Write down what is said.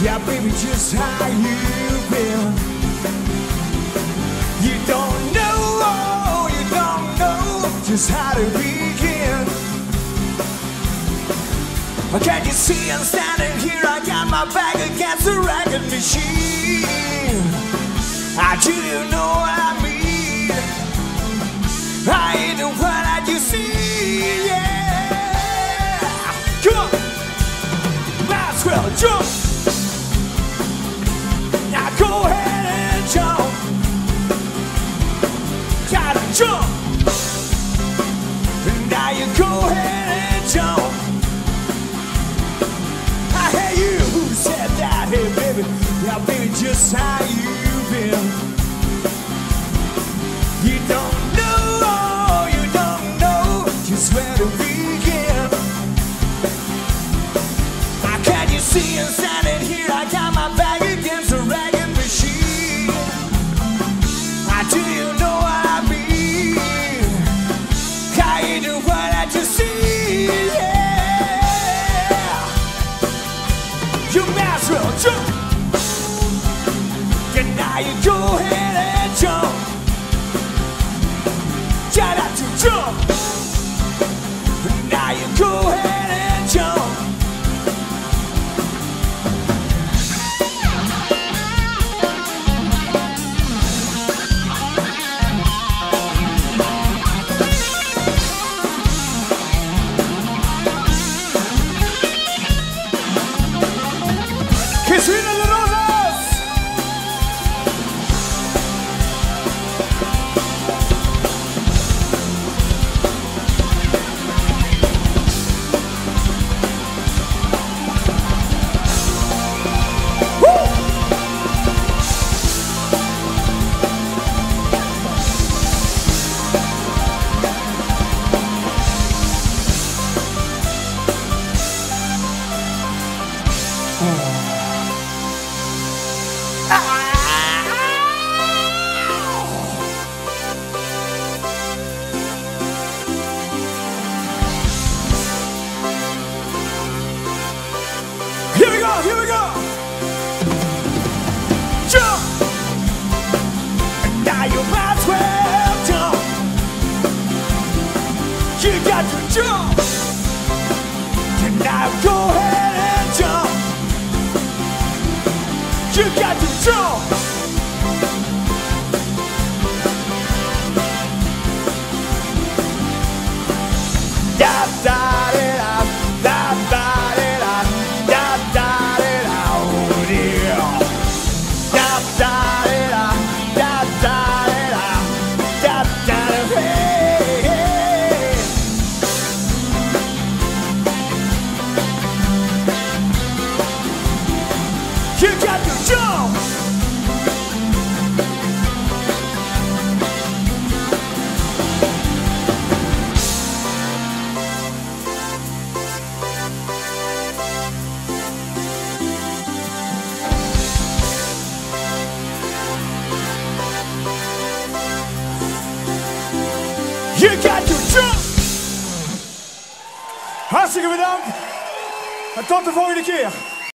Yeah, baby, just how you feel. You don't know just how to begin. Can't you see I'm standing here? I got my back against the record machine. Do you know what I mean? I ain't the one that you see, yeah. Come on, Maxwell, jump. Now go ahead and jump. Gotta jump. Now you go ahead and jump. I hear you, who said that? Hey baby, yeah baby, just how you feel. You don't know just where to begin. Can't you see I'm standing here? I got my back against the ragged machine. Do you know what I mean? I ain't the one that you see, yeah. You might as well jump. And now you go ahead and jump. Shout out to jump. And now you go ahead and jump. Here we go. Jump. And now you might as well jump. You got to jump. And now go ahead and jump. You got to jump. Da da da da da. You got to jump! Hartstikke bedankt. En tot de volgende keer.